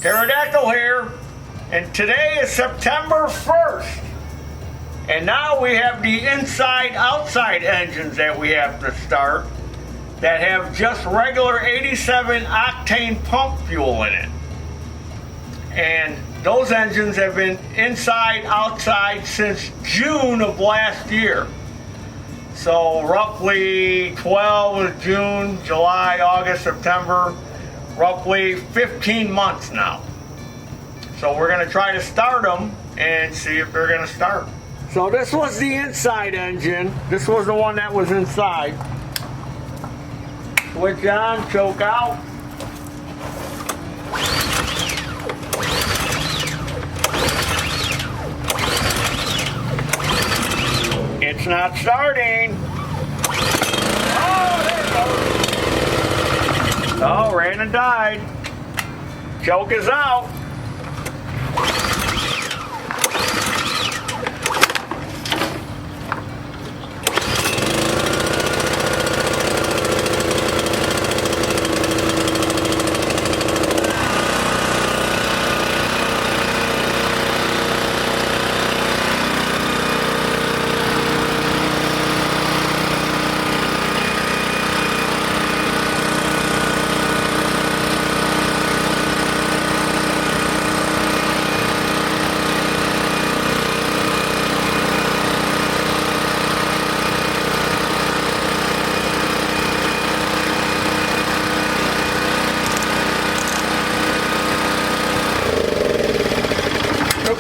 Pterodactyl here, and today is September 1st. And now we have the inside-outside engines that we have to start that have just regular 87 octane pump fuel in it. And those engines have been inside-outside since June of last year. So roughly 12 of June, July, August, September, roughly 15 months now. So we're going to try to start them and see if they're going to start. So this was the inside engine. This was the one that was inside. Switch on, choke out. It's not starting. Oh, there it goes. Oh, ran and died. Choke is out.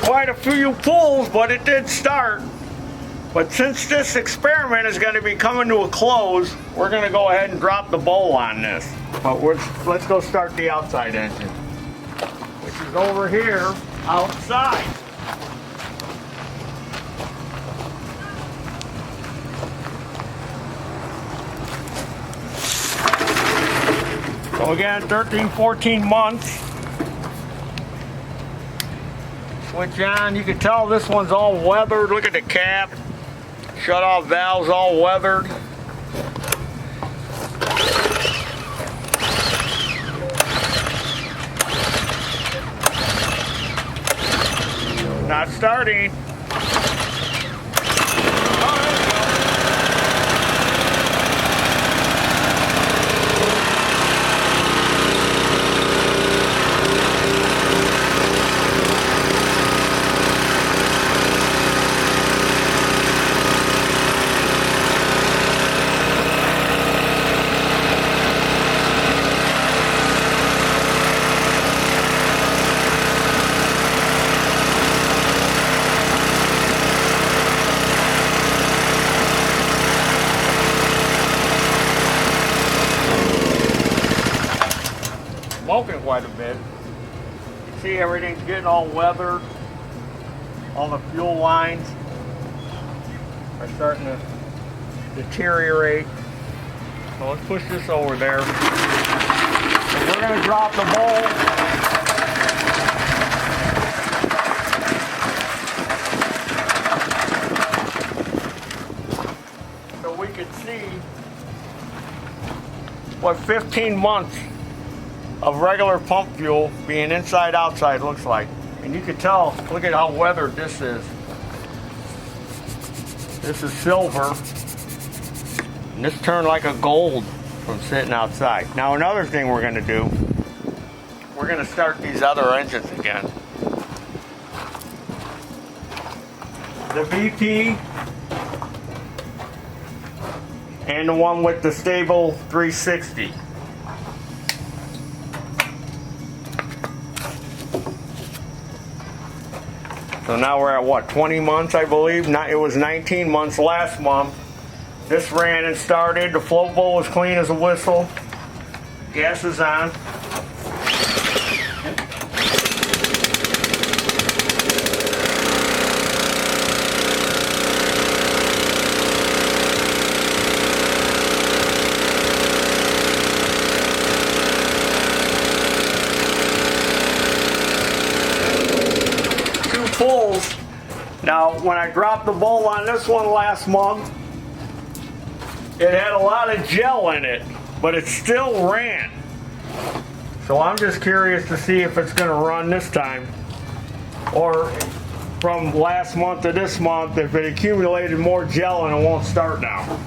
Quite a few pulls, but it did start. But since this experiment is going to be coming to a close, we're going to go ahead and drop the bowl on this. But let's go start the outside engine, which is over here outside. So again, 13, 14 months. Switch on. You can tell this one's all weathered. Look at the cap. Shut-off valve's all weathered. Not starting. Smoking quite a bit. See, everything's getting all weathered. All the fuel lines are starting to deteriorate. So let's push this over there. And we're going to drop the bowl. So we can see what 15 months of regular pump fuel being inside outside looks like. And you can tell, look at how weathered this is. This is silver, and this turned like a gold from sitting outside. Now another thing we're going to do, we're going to start these other engines again. The VP and the one with the stable 360. So now we're at what, 20 months, I believe? It was 19 months last month. This ran and started. The float bowl was clean as a whistle. Gas is on. Pulls. Now, when I dropped the bowl on this one last month, it had a lot of gel in it, but it still ran. So I'm just curious to see if it's going to run this time, or from last month to this month, if it accumulated more gel and it won't start now.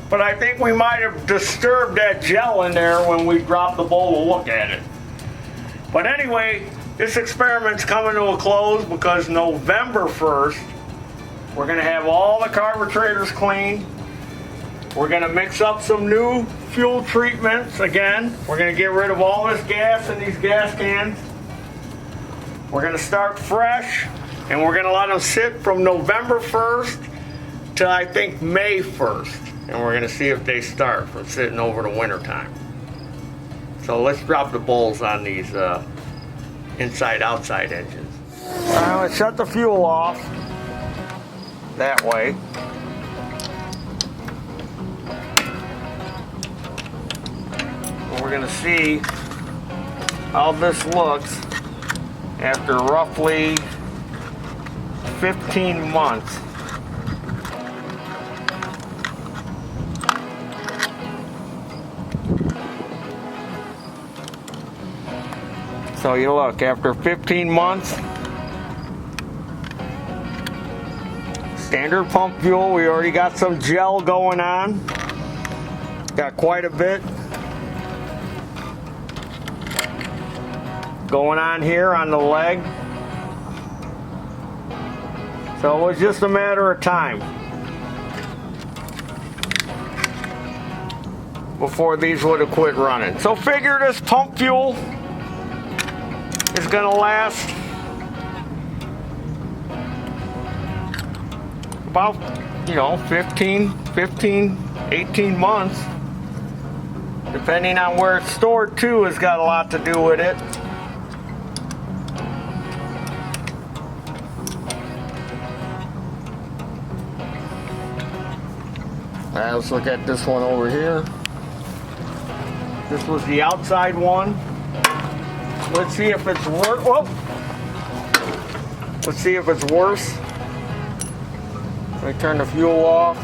But I think we might have disturbed that gel in there when we dropped the bowl to look at it. But anyway, this experiment's coming to a close because November 1st, we're going to have all the carburetors cleaned. We're going to mix up some new fuel treatments again. We're going to get rid of all this gas in these gas cans. We're going to start fresh, and we're going to let them sit from November 1st to I think May 1st. And we're going to see if they start from sitting over the winter time. So let's drop the bowls on these inside-outside engines. Let's shut the fuel off that way. And we're going to see how this looks after roughly 15 months. So you look, after 15 months, standard pump fuel, we already got some gel going on. Got quite a bit going on here on the leg. So it was just a matter of time before these would have quit running. So figure this pump fuel is going to last about, 18 months. Depending on where it's stored too has got a lot to do with it. All right, let's look at this one over here. This was the outside one. Let's see if it's worse. Whoa. Let's see if it's worse. Let me turn the fuel off.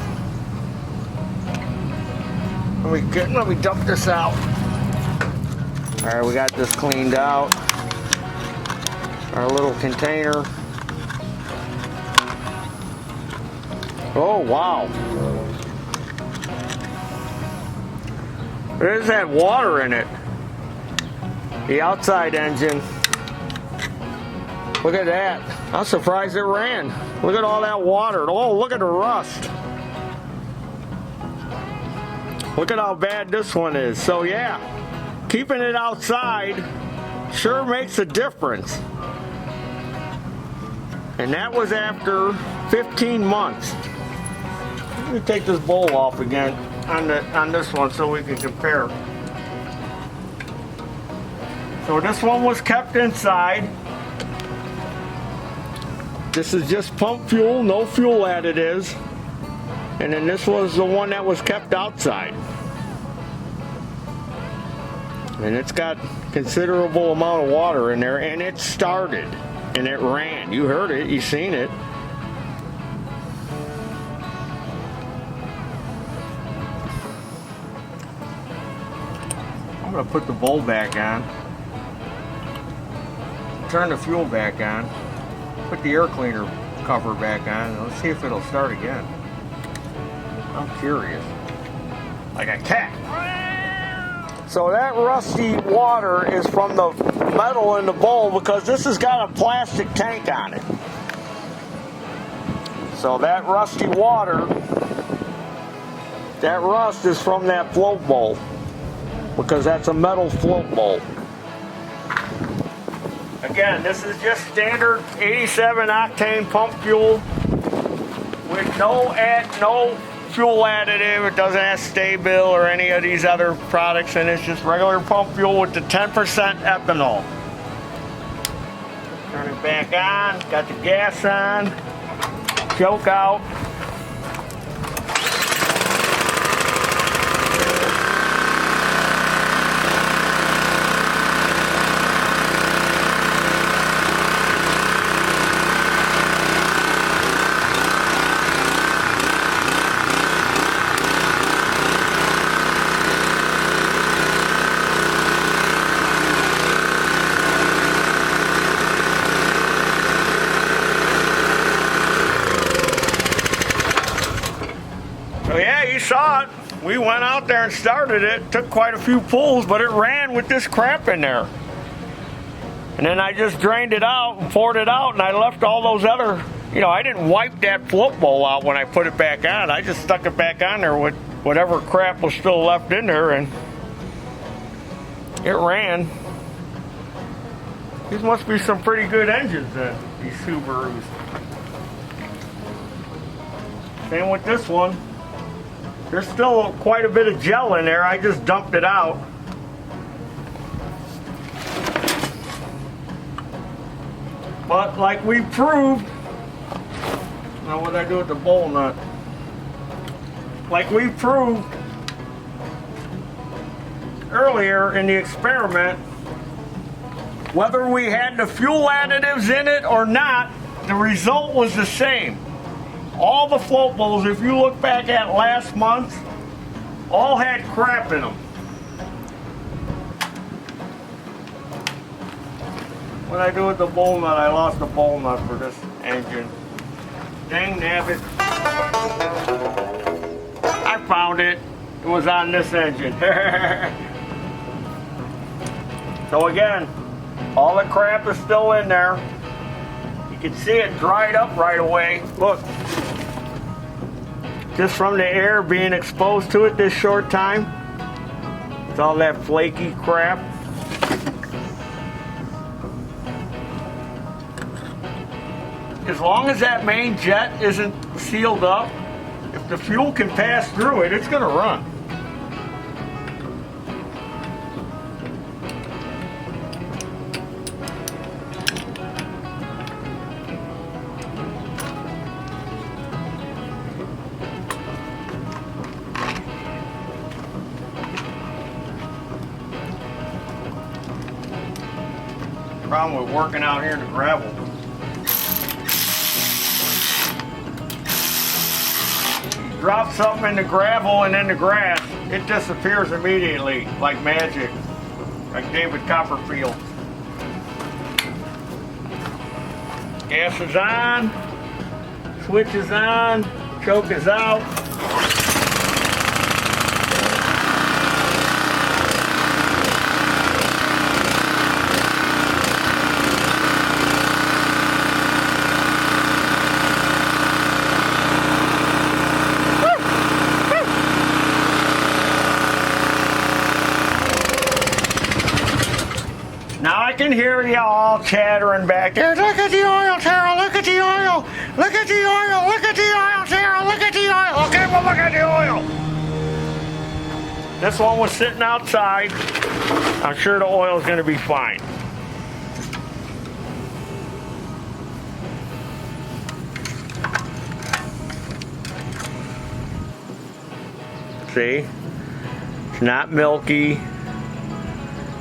Let me dump this out. All right, we got this cleaned out. Our little container. Oh, wow. There's that water in it. The outside engine. Look at that. I'm surprised it ran. Look at all that water. Oh, look at the rust. Look at how bad this one is. So yeah, keeping it outside sure makes a difference. And that was after 15 months. Let me take this bowl off again on this one so we can compare. So this one was kept inside. This is just pump fuel, no fuel additives. And then this was the one that was kept outside. And it's got considerable amount of water in there, and it started and it ran. You heard it, you seen it. I'm gonna put the bowl back on. Turn the fuel back on, put the air cleaner cover back on, and let's see if it'll start again. I'm curious. Like a cat. So that rusty water is from the metal in the bowl because this has got a plastic tank on it. So that rusty water, that rust is from that float bowl because that's a metal float bowl. Again, this is just standard 87 octane pump fuel with no fuel additive. It doesn't have Stabil or any of these other products, and it's just regular pump fuel with the 10% ethanol. Turn it back on, got the gas on, choke out. So yeah, you saw it. We went out there and started it. Took quite a few pulls, but it ran with this crap in there. And then I just drained it out and poured it out, and I left all those other, I didn't wipe that float bowl out when I put it back on. I just stuck it back on there with whatever crap was still left in there, and it ran. These must be some pretty good engines then, these Subarus. Same with this one. There's still quite a bit of gel in there. I just dumped it out. But like we proved, now what did I do with the bowl nut? Like we proved earlier in the experiment, whether we had the fuel additives in it or not, the result was the same. All the float bowls, if you look back at last month, all had crap in them. What did I do with the bowl nut? I lost the bowl nut for this engine. Dang nabbit. I found it. It was on this engine. So again, all the crap is still in there. You can see it dried up right away. Look. Just from the air being exposed to it this short time. It's all that flaky crap. As long as that main jet isn't sealed up, if the fuel can pass through it, it's going to run. Problem with working out here in the gravel. Drop something in the gravel and in the grass, it disappears immediately, like magic, like David Copperfield. Gas is on, switch is on, choke is out. Now I can hear you all chattering back there. Look at the oil, Taryl. Look at the oil. Look at the oil. Look at the oil, Taryl. Look at the oil. Okay, well, look at the oil. This one was sitting outside. I'm sure the oil is going to be fine. See? It's not milky.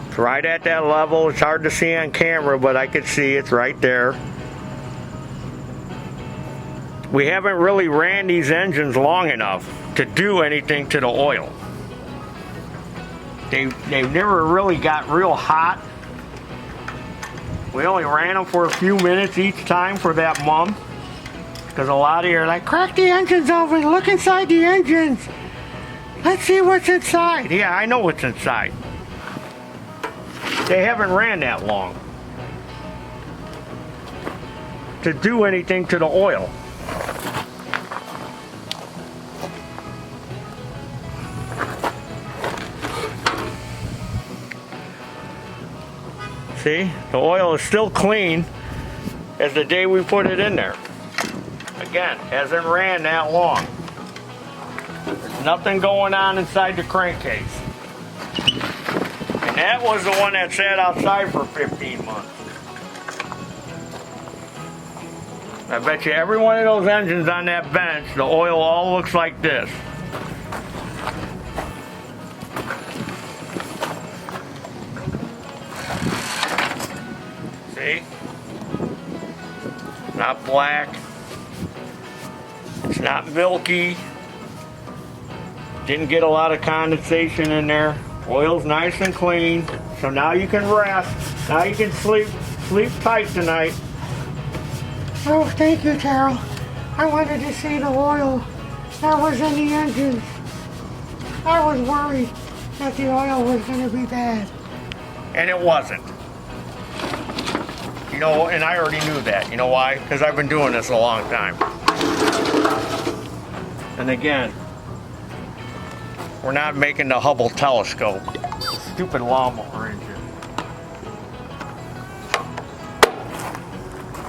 It's right at that level. It's hard to see on camera, but I could see it's right there. We haven't really ran these engines long enough to do anything to the oil. They've never really got real hot. We only ran them for a few minutes each time for that month. Because a lot of you are like, crack the engines open, look inside the engines. Let's see what's inside. Yeah, I know what's inside. They haven't ran that long to do anything to the oil. See, the oil is still clean as the day we put it in there. Again, hasn't ran that long. There's nothing going on inside the crankcase. And that was the one that sat outside for 15 months. I bet you every one of those engines on that bench, the oil all looks like this. See? Not black. It's not milky. Didn't get a lot of condensation in there. Oil's nice and clean. So now you can rest. Now you can sleep tight tonight. Oh, thank you, Taryl. I wanted to see the oil that was in the engine. I was worried that the oil was going to be bad. And it wasn't. You know, and I already knew that. You know why? Because I've been doing this a long time. And again, we're not making the Hubble telescope. Stupid lawnmower engine.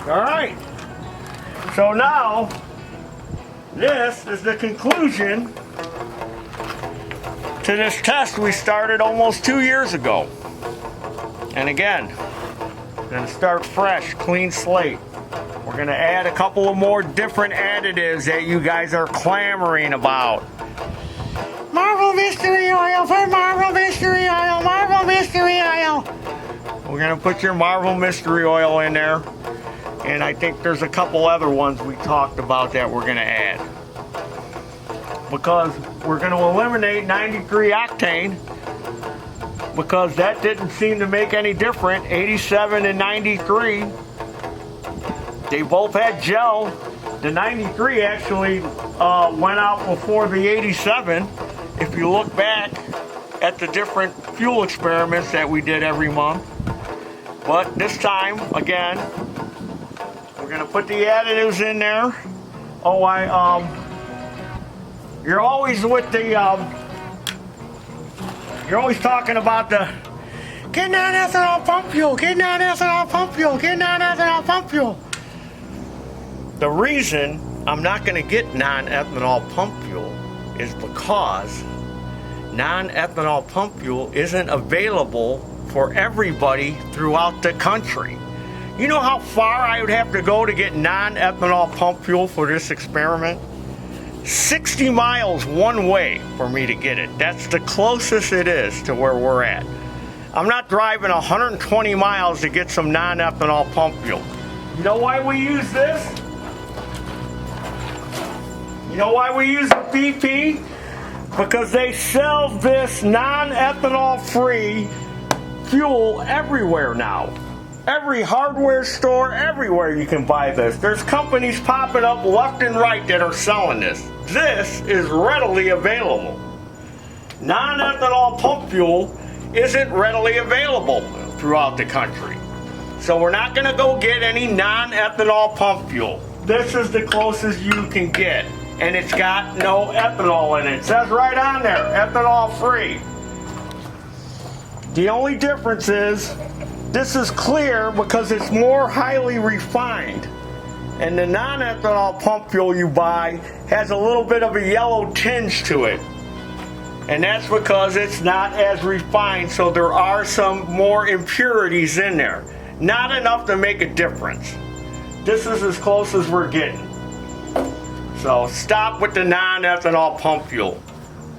All right. So now, this is the conclusion to this test we started almost 2 years ago. And again, we're going to start fresh, clean slate. We're going to add a couple of more different additives that you guys are clamoring about. Marvel Mystery Oil for Marvel Mystery Oil, Marvel Mystery Oil. We're going to put your Marvel Mystery Oil in there. And I think there's a couple other ones we talked about that we're going to add. Because we're going to eliminate 93 octane. Because that didn't seem to make any difference. 87 and 93. They both had gel. The 93 actually went out before the 87. If you look back at the different fuel experiments that we did every month. But this time, again, we're gonna put the additives in there. Oh, you're always with the, you're always talking about the, get non-ethanol pump fuel, get non-ethanol pump fuel, get non-ethanol pump fuel. The reason I'm not gonna get non-ethanol pump fuel is because non-ethanol pump fuel isn't available for everybody throughout the country. You know how far I would have to go to get non-ethanol pump fuel for this experiment? 60 miles one way for me to get it. That's the closest it is to where we're at. I'm not driving 120 miles to get some non-ethanol pump fuel. You know why we use this? You know why we use the BP? Because they sell this non-ethanol free fuel everywhere now. Every hardware store, everywhere you can buy this. There's companies popping up left and right that are selling this. This is readily available. Non-ethanol pump fuel isn't readily available throughout the country. So we're not going to go get any non-ethanol pump fuel. This is the closest you can get. And it's got no ethanol in it. It says right on there, ethanol free. The only difference is this is clear because it's more highly refined. And the non-ethanol pump fuel you buy has a little bit of a yellow tinge to it. And that's because it's not as refined, so there are some more impurities in there. Not enough to make a difference. This is as close as we're getting. So stop with the non-ethanol pump fuel.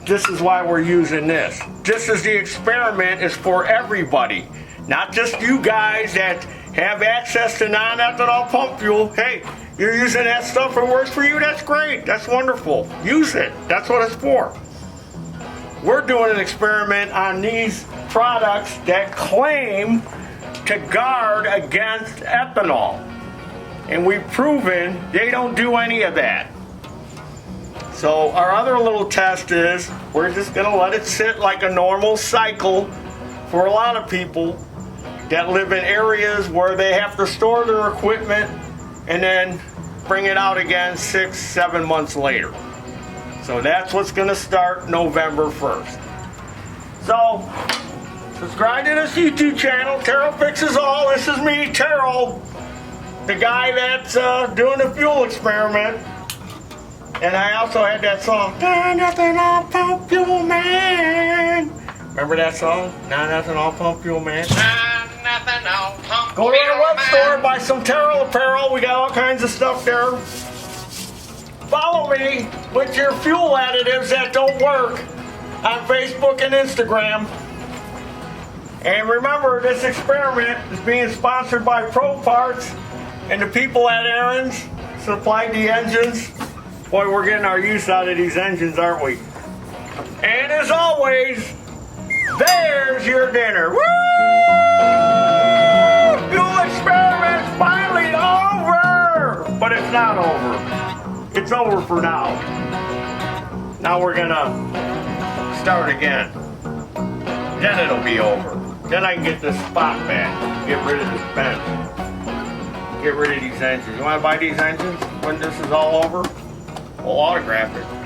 This is why we're using this. This is the experiment is for everybody. Not just you guys that have access to non-ethanol pump fuel. Hey, you're using that stuff, it works for you, that's great, that's wonderful. Use it, that's what it's for. We're doing an experiment on these products that claim to guard against ethanol. And we've proven they don't do any of that. So our other little test is we're just gonna let it sit like a normal cycle for a lot of people that live in areas where they have to store their equipment and then bring it out again 6-7 months later. So that's what's gonna start November 1st. So subscribe to this YouTube channel, Taryl Fixes All. This is me, Taryl. the guy that's doing the fuel experiment. And I also had that song, Nah Nothing All Pump Fuel Man. Remember that song? Nah Nothing All Pump Fuel Man. Nah, nothing, no pump. Go to our web man. store, buy some Taryl Apparel. We got all kinds of stuff there. Follow me with your fuel additives that don't work on Facebook and Instagram. And remember, this experiment is being sponsored by Pro Parts and the people at Aaron's supplied the engines. Boy, we're getting our use out of these engines, aren't we? And as always, there's your dinner. Woo! Fuel experiment's finally over! But it's not over. It's over for now. Now we're gonna start again. Then it'll be over. Then I can get this spot back. Get rid of this bench. Get rid of these engines. You wanna buy these engines when this is all over? We'll autograph it.